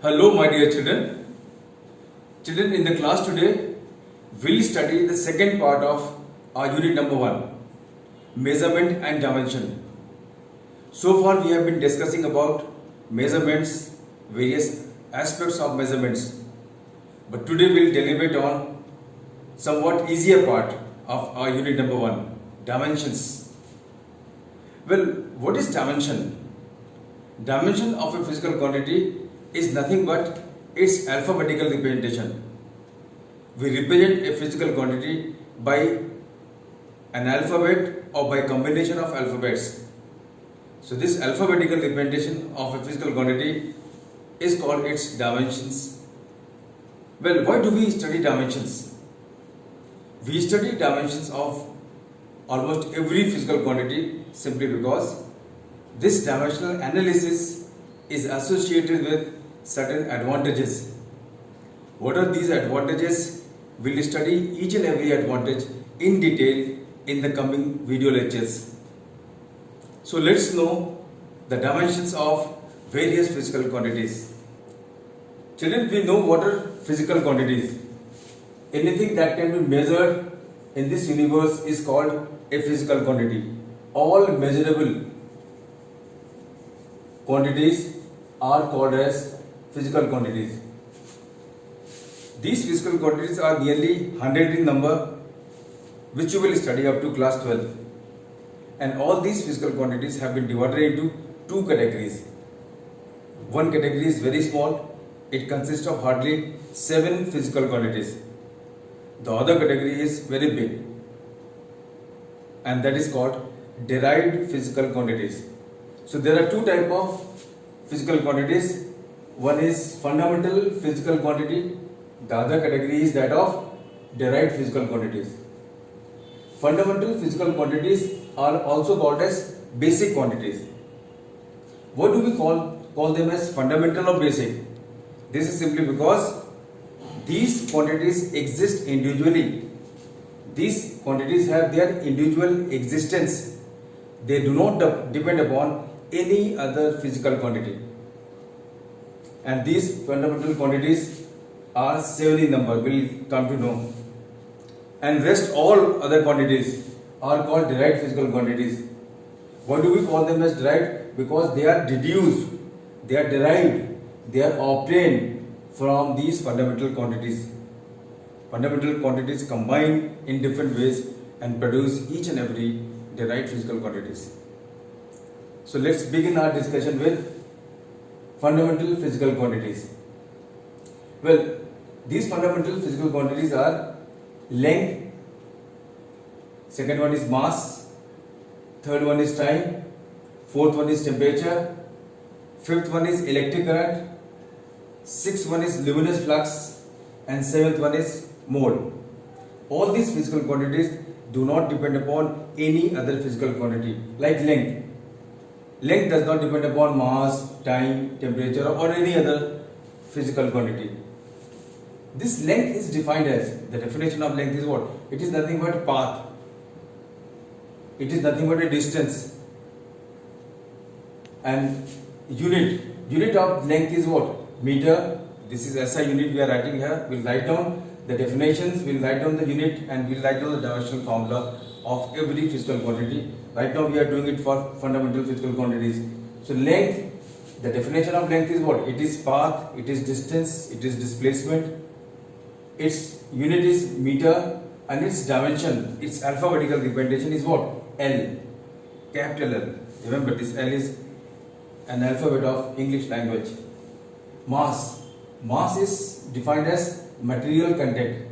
Hello, my dear children. Children, in the class today, we'll study the second part of our unit number 1, measurement and dimension. So far, we have been discussing about measurements, various aspects of measurements. But today, we'll deliberate on somewhat easier part of our unit number 1, dimensions. Well, what is dimension? Dimension of a physical quantity is nothing but its alphabetical representation. We represent a physical quantity by an alphabet or by combination of alphabets. So this alphabetical representation of a physical quantity is called its dimensions. Well, why do we study dimensions? We study dimensions of almost every physical quantity simply because this dimensional analysis is associated with certain advantages. What are these advantages? We'll study each and every advantage in detail in the coming video lectures. So let's know the dimensions of various physical quantities. Children, we know what are physical quantities. Anything that can be measured in this universe is called a physical quantity. All measurable quantities are called as physical quantities. These physical quantities are nearly 100 in number, which you will study up to class 12. And all these physical quantities have been divided into two categories. One category is very small, it consists of hardly 7 physical quantities. The other category is very big, and that is called derived physical quantities. So there are two types of physical quantities. One is fundamental physical quantity, the other category is that of derived physical quantities. Fundamental physical quantities are also called as basic quantities. What do we call them as fundamental or basic? This is simply because these quantities exist individually. These quantities have their individual existence. They do not depend upon any other physical quantity. And these fundamental quantities are 7 in number, we'll come to know. And rest all other quantities are called derived physical quantities. Why do we call them as derived? Because they are deduced, they are derived, they are obtained from these fundamental quantities. Fundamental quantities combine in different ways and produce each and every derived physical quantities. So let's begin our discussion with fundamental physical quantities. Well, these fundamental physical quantities are length, second one is mass, third one is time, fourth one is temperature, fifth one is electric current, sixth one is luminous flux, and seventh one is mole. All these physical quantities do not depend upon any other physical quantity like length. Length does not depend upon mass, time, temperature or any other physical quantity. This length is defined as, the definition of length is what? It is nothing but path. It is nothing but a distance. And unit of length is what? Meter. This is SI unit we are writing here. We'll write down the definitions, we'll write down the unit, and we'll write down the dimensional formula of every physical quantity. Right now we are doing it for fundamental physical quantities. So length, the definition of length is what? It is path, it is distance, it is displacement. Its unit is meter, and its dimension, its alphabetical representation is what? L, capital L. Remember, this L is an alphabet of English language. Mass is defined as material content.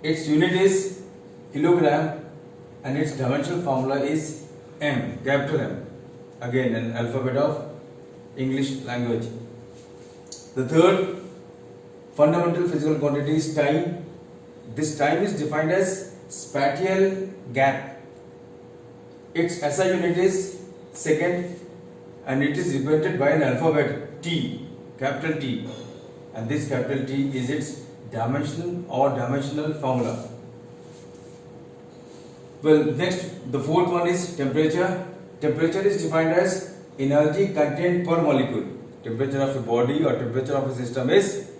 Its unit is kilogram, and its dimensional formula is M, capital M. Again, an alphabet of English language. The third fundamental physical quantity is time. This time is defined as spatial gap. Its SI unit is second, and it is represented by an alphabet T, capital T. And this capital T is its dimensional or dimensional formula. Well, next, the fourth one is temperature. Temperature is defined as energy content per molecule. Temperature of a body or temperature of a system is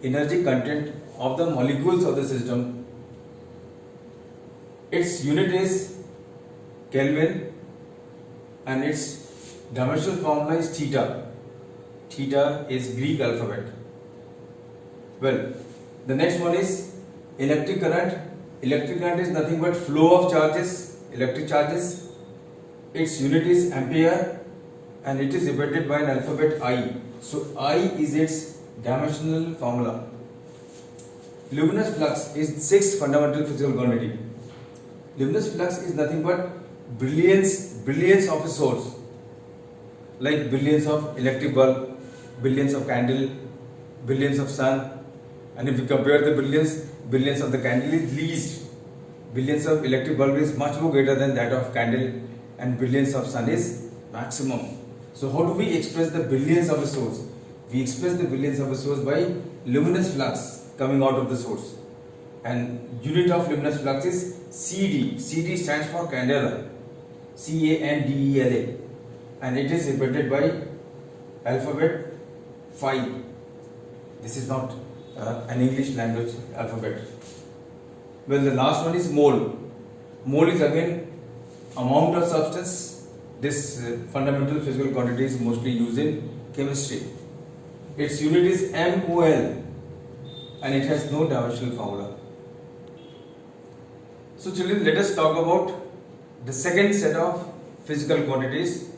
energy content of the molecules of the system. Its unit is Kelvin and its dimensional formula is theta. Theta is Greek alphabet. Well, the next one is electric current. Electric current is nothing but flow of charges, electric charges. Its unit is ampere and it is represented by an alphabet I. So I is its dimensional formula. Luminous flux is sixth fundamental physical quantity. Luminous flux is nothing but brilliance of a source, like billions of electric bulb, billions of candle, billions of sun. And if you compare the billions of the candle is least. Billions of electric bulb is much more greater than that of candle, and billions of sun is maximum. So how do we express the billions of a source? We express the billions of a source by luminous flux coming out of the source. And unit of luminous flux is CD. CD stands for candela. Candela. And it is represented by alphabet phi. This is not an English language alphabet. Well, the last one is mole. Mole is again amount of substance. This fundamental physical quantity is mostly used in chemistry. Its unit is mol and it has no dimensional formula. So children, let us talk about the second set of physical quantities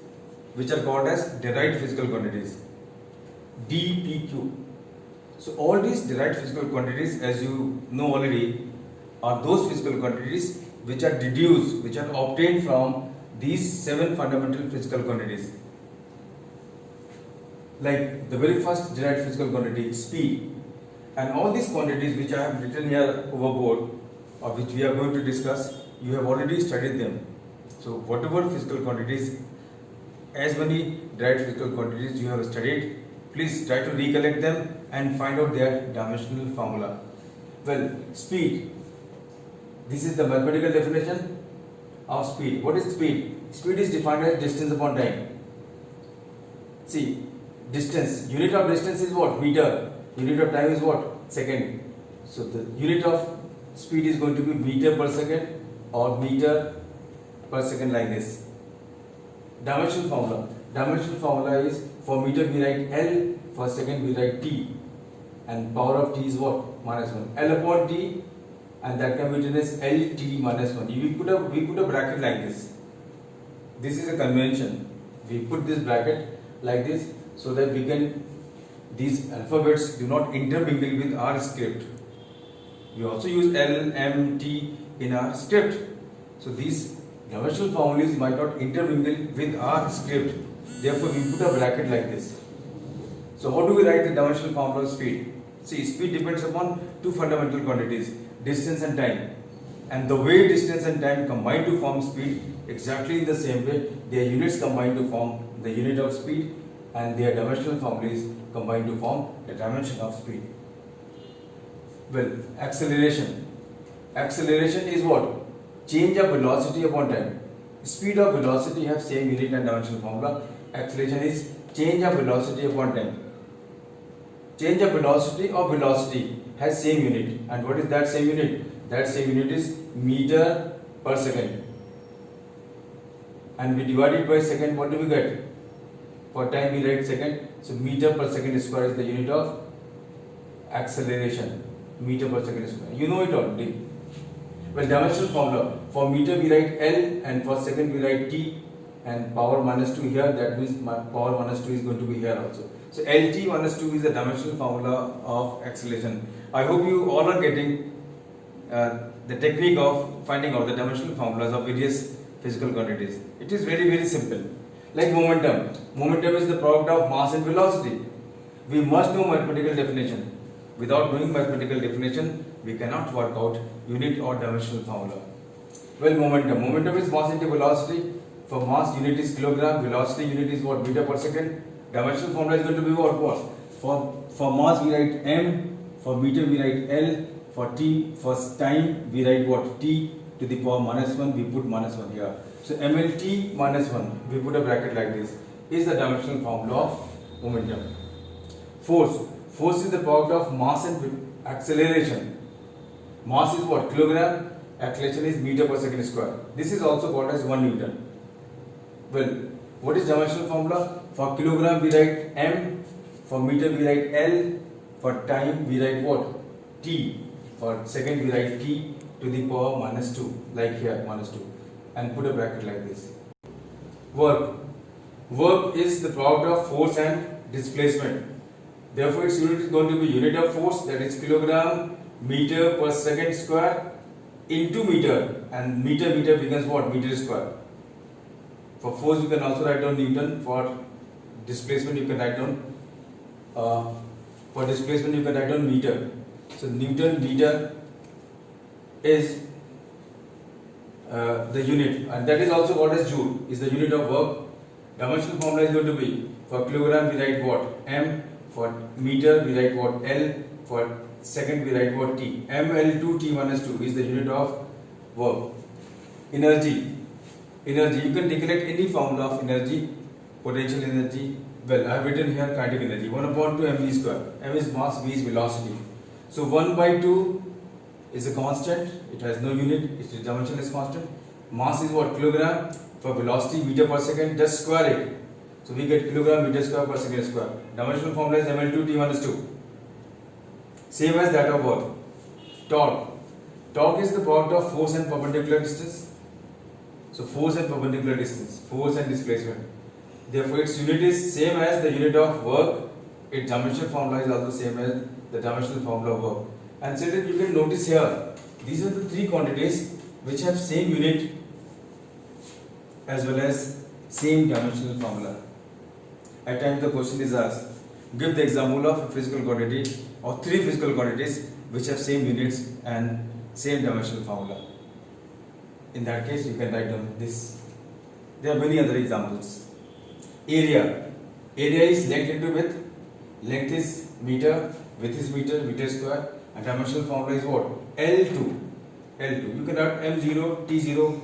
which are called as derived physical quantities, DPQ. So all these derived physical quantities, as you know already, are those physical quantities which are deduced, which are obtained from these seven fundamental physical quantities. Like the very first derived physical quantity, speed, and all these quantities which I have written here overboard, or which we are going to discuss, you have already studied them. So whatever physical quantities, as many derived physical quantities you have studied, please try to recollect them and find out their dimensional formula. Well, speed. This is the mathematical definition of speed. What is speed? Speed is defined as distance upon time. See, distance. Unit of distance is what? Meter. Unit of time is what? Second. So the unit of speed is going to be meter per second or meter per second, like this. Dimensional formula. Dimensional formula is, for meter we write L, for second we write T, and power of T is what? Minus 1. L upon T, and that can be written as LT minus 1. We put a bracket like this. This is a convention. We put this bracket like this so that we can, these alphabets do not intermingle with our script. We also use L, M, T in our script. So these dimensional formulas might not intermingle with our script. Therefore, we put a bracket like this. So how do we write the dimensional formula of speed? See, speed depends upon two fundamental quantities, distance and time. And the way distance and time combine to form speed, exactly in the same way, their units combine to form the unit of speed, and their dimensional formulas combine to form the dimension of speed. Well, acceleration. Acceleration is what? Change of velocity upon time. Speed of velocity have same unit and dimensional formula. Acceleration is change of velocity upon time. Change of velocity has same unit. And what is that same unit? That same unit is meter per second. And we divide it by second, what do we get? For time we write second. So meter per second square is the unit of acceleration. Meter per second square. You know it already. Well, dimensional formula. For meter we write L, and for second we write T, and power minus 2 here, that means power minus 2 is going to be here also. So LT minus 2 is the dimensional formula of acceleration. I hope you all are getting the technique of finding out the dimensional formulas of various physical quantities. It is very, very simple. Like momentum. Momentum is the product of mass and velocity. We must know mathematical definition. Without knowing mathematical definition, we cannot work out unit or dimensional formula. Well, momentum. Momentum is mass into velocity. For mass, unit is kilogram. Velocity unit is what? Meter per second. Dimensional formula is going to be what? For mass we write m. For meter we write L. For time we write what? T to the power minus 1. We put minus 1 here. So MLT minus 1. We put a bracket like this. Is the dimensional formula of momentum. Force. Force is the product of mass and acceleration. Mass is what? Kilogram. Acceleration is meter per second square. This is also called as 1 Newton. Well, what is dimensional formula? For kilogram we write M, for meter we write L, for time we write what? T, for second we write T to the power minus 2, like here minus 2, and put a bracket like this. Work. Work is the product of force and displacement. Therefore, its unit is going to be unit of force, that is kilogram meter per second square into meter, and meter becomes what? Meter square. For force you can also write down Newton. For displacement you can write down meter. So Newton meter is the unit, and that is also called as joule, is the unit of work. Dimensional formula is going to be, for kilogram we write what? M, for meter we write what? L, for second we write what? T. ML2 T minus 2 is the unit of work. Energy. Energy, you can recollect any formula of energy. Potential energy, well, I have written here kinetic energy, 1 upon 2 mv square. M is mass, v is velocity. So 1 by 2 is a constant, it has no unit, its dimension is constant. Mass is what? Kilogram. For velocity, meter per second, just square it. So we get kilogram meter square per second square. Dimensional formula is ml2 t minus 2. Same as that of work. Torque. Torque is the product of force and perpendicular distance. So force and perpendicular distance, force and displacement. Therefore, its unit is same as the unit of work. Its dimensional formula is also same as the dimensional formula of work. And certainly you can notice here, these are the three quantities which have same unit as well as same dimensional formula. At times the question is asked, give the example of a physical quantity or three physical quantities which have same units and same dimensional formula. In that case, you can write down this. There are many other examples. Area. Area is length into width. Length is meter, width is meter, meter square, and dimensional formula is what? L2. L2. You can write M0, T0,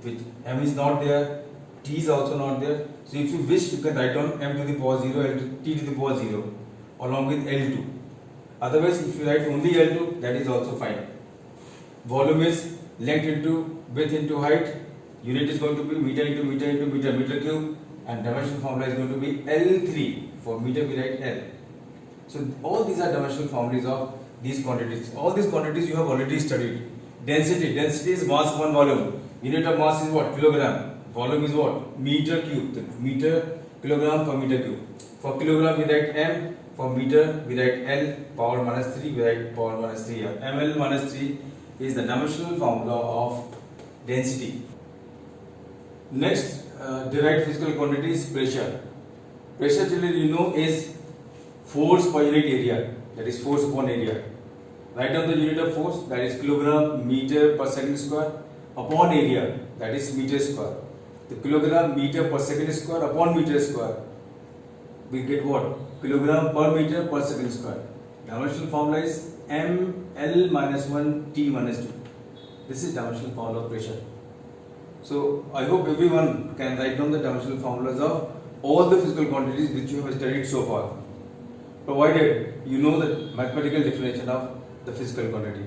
which M is not there, T is also not there. So if you wish, you can write down M to the power 0, L to T to the power 0, along with L2. Otherwise, if you write only L2, that is also fine. Volume is length into width into height. Unit is going to be meter into meter into meter, meter cube, and dimensional formula is going to be L3. For meter we write L. So all these are dimensional formulas of these quantities. All these quantities you have already studied. Density. Density is mass upon volume. Unit of mass is what? Kilogram. Volume is what? Meter cube. Meter, kilogram per meter cube. For kilogram we write M. For meter we write L. Power minus 3 we write power minus 3 here. ML minus 3 is the dimensional formula of density. Next, derived physical quantity is pressure. Pressure, children, you know, is force per unit area. That is force upon area. Write down the unit of force, that is kilogram meter per second square upon area, that is meter square. The kilogram meter per second square upon meter square, we get what? Kilogram per meter per second square. Dimensional formula is ml minus 1 t minus 2. This is dimensional formula of pressure. So I hope everyone can write down the dimensional formulas of all the physical quantities which you have studied so far, provided you know the mathematical definition of the physical quantity.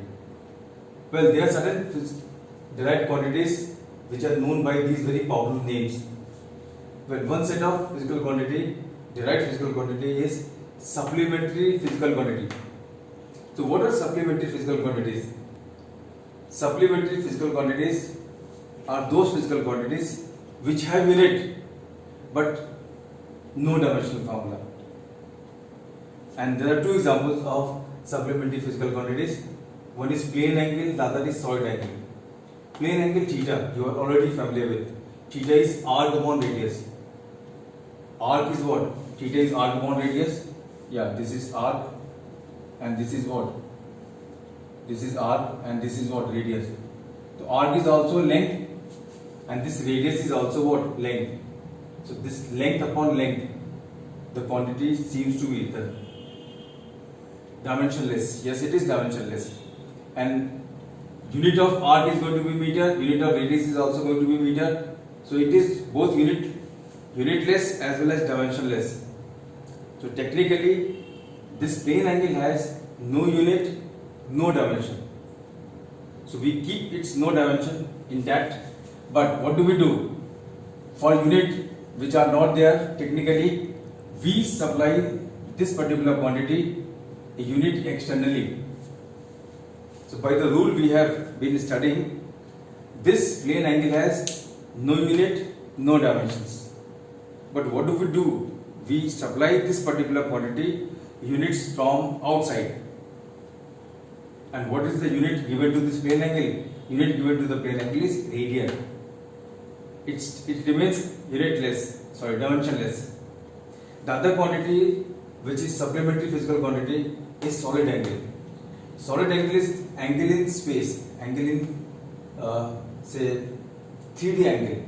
Well, there are certain derived quantities which are known by these very powerful names. Well, one set of physical quantity, derived physical quantity, is supplementary physical quantity. So what are supplementary physical quantities? Supplementary physical quantities are those physical quantities which have unit but no dimensional formula. And there are two examples of supplementary physical quantities. One is plane angle, the other is solid angle. Plane angle theta, you are already familiar with. Theta is arc upon radius. Arc is what? Theta is arc upon radius. Yeah, this is arc and this is what? This is arc and this is what? Radius. So arc is also length and this radius is also what? Length. So this length upon length, the quantity seems to be the dimensionless. Yes, it is dimensionless. And unit of arc is going to be meter, unit of radius is also going to be meter. So it is both unitless as well as dimensionless. So technically, this plane angle has no unit, no dimension. So we keep its no dimension intact. But what do we do? For unit which are not there, technically, we supply this particular quantity a unit externally. So by the rule we have been studying, this plane angle has no unit, no dimensions. But what do we do? We supply this particular quantity units from outside. And what is the unit given to this plane angle? Unit given to the plane angle is radian. It remains dimensionless. The other quantity, which is supplementary physical quantity, is solid angle. Solid angle is angle in space, angle in say 3D angle.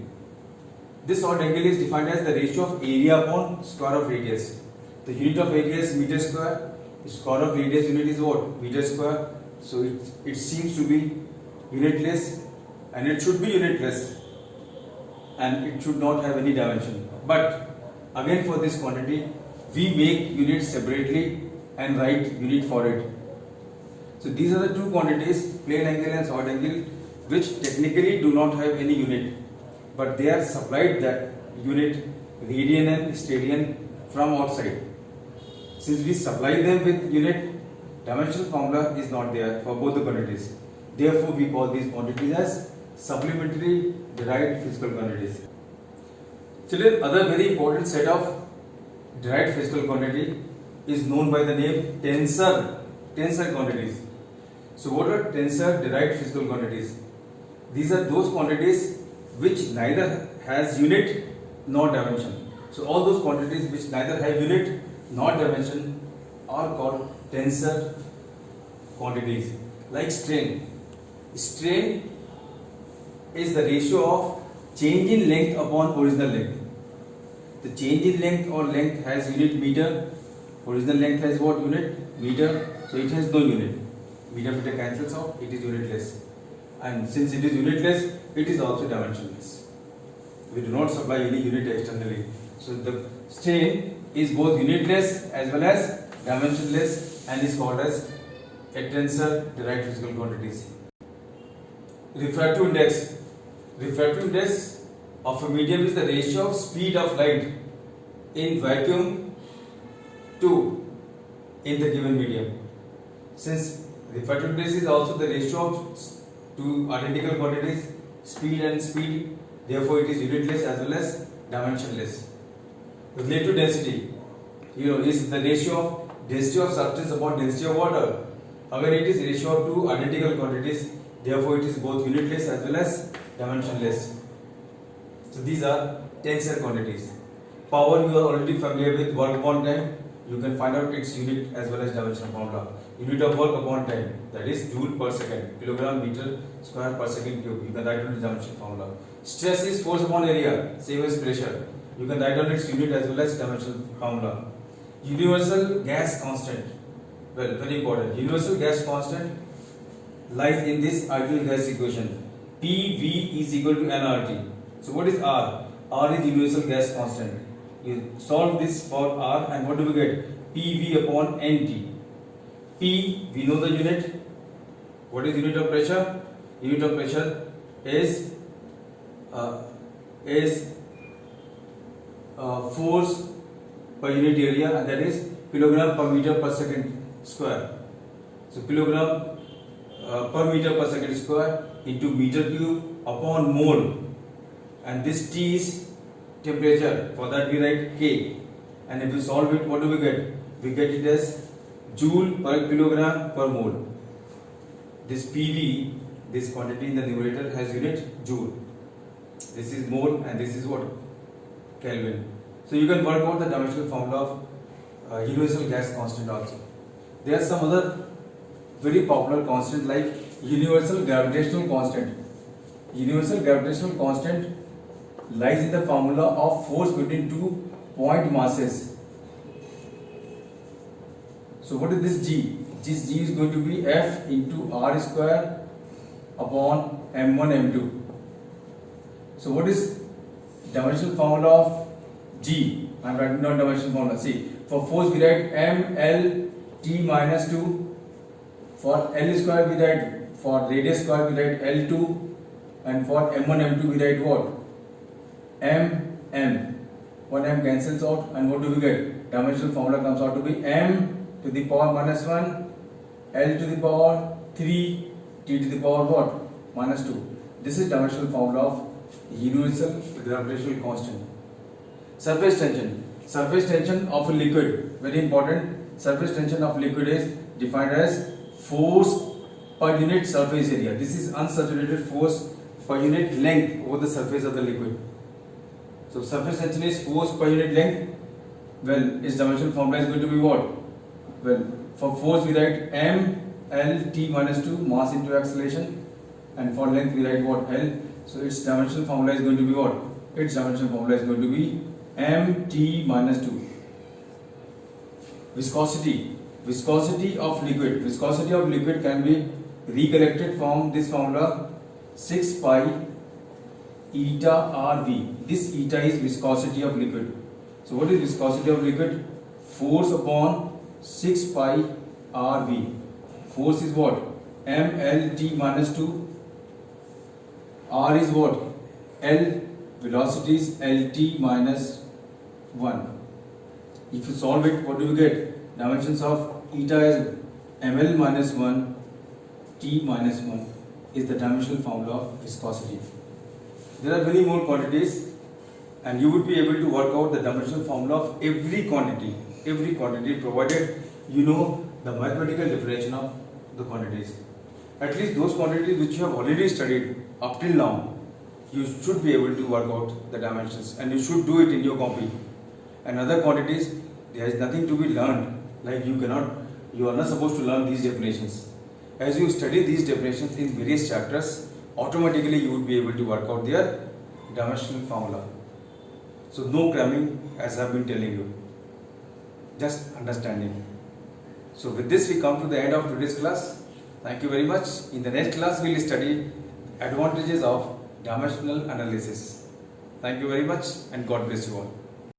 This solid angle is defined as the ratio of area upon square of radius. The unit of area is meter square. The square of radius unit is what? Meter square. So it seems to be unitless, and it should be unitless, and it should not have any dimension. But again, for this quantity, we make units separately and write unit for it. So these are the two quantities, plane angle and solid angle, which technically do not have any unit, but they are supplied that unit, radian and stadian, from outside. Since we supply them with unit, dimensional formula is not there for both the quantities. Therefore, we call these quantities as supplementary derived physical quantities. Children, other very important set of derived physical quantity is known by the name tensor quantities. So what are tensor derived physical quantities? These are those quantities which neither has unit nor dimension. So all those quantities which neither have unit nor dimension are called tensor quantities. Like strain. Strain is the ratio of change in length upon original length. The change in length or length has unit meter. Original length has what unit? Meter. So it has no unit. Meter cancels out. It is unitless. And since it is unitless, it is also dimensionless. We do not supply any unit externally. So the strain is both unitless as well as dimensionless and is called as a tensor derived physical quantities. Refractive index. Refractive index of a medium is the ratio of speed of light in vacuum to in the given medium. Since refractive index is also the ratio of two identical quantities, speed and speed, therefore it is unitless as well as dimensionless. Relative density, is the ratio of density of substance upon density of water. Again, it is ratio of two identical quantities, therefore it is both unitless as well as dimensionless. So these are tensor quantities. Power, you are already familiar with, work upon time. You can find out its unit as well as dimensional formula. Unit of work upon time, that is joule per second, kilogram meter square per second cube. You can write down its dimensional formula. Stress is force upon area, same as pressure. You can write down its unit as well as dimensional formula. Universal gas constant. Well, very important. Universal gas constant lies in this ideal gas equation. PV is equal to nRT. So what is R? R is universal gas constant. You solve this for R and what do we get? PV upon NT. P, we know the unit. What is unit of pressure? Unit of pressure is force per unit area, and that is kilogram per meter per second square. So kilogram per meter per second square into meter cube upon mole, and this T is temperature. For that we write K, and if we solve it, what do we get? We get it as joule per kilogram per mole. This PV, this quantity in the numerator, has unit joule. This is mole and this is what? Kelvin. So you can work out the dimensional formula of universal gas constant also. There are some other very popular constant like universal gravitational constant. Universal gravitational constant lies in the formula of force between two point masses. So what is this G? This G is going to be F into R square upon M1 M2. So what is dimensional formula of G? I am writing down dimensional formula. See, For force we write mlt minus 2. For L square we write, for radius square we write L2, and for m1 m2 we write what? mm. 1 m cancels out, and what do we get? Dimensional formula comes out to be m to the power minus 1, L to the power 3, t to the power what? Minus 2. This is dimensional formula of universal gravitational constant. Surface tension. Surface tension of a liquid, very important. Surface tension of liquid is defined as force per unit surface area. This is unsaturated force per unit length over the surface of the liquid. So surface tension is force per unit length. Well, its dimensional formula is going to be what? Well, for force we write m L t minus 2, mass into acceleration, and for length we write what? L. So its dimensional formula is going to be what? Its dimensional formula is going to be m t minus 2. Viscosity. Viscosity of liquid. Viscosity of liquid can be recollected from this formula 6 pi eta RV. This eta is viscosity of liquid. So what is viscosity of liquid? Force upon 6 pi RV. Force is what? mlt minus 2. R is what? L. Velocity is lt minus 1. If you solve it, what do you get? Dimensions of eta is ml minus 1, t minus 1 is the dimensional formula of viscosity. There are many more quantities, and you would be able to work out the dimensional formula of every quantity provided you know the mathematical definition of the quantities. At least those quantities which you have already studied up till now, you should be able to work out the dimensions, and you should do it in your copy. And other quantities, there is nothing to be learned. Like you are not supposed to learn these definitions. As you study these definitions in various chapters, automatically you would be able to work out their dimensional formula. So no cramming, as I have been telling you, just understanding. So with this we come to the end of today's class. Thank you very much. In the next class we will study advantages of dimensional analysis. Thank you very much, and God bless you all.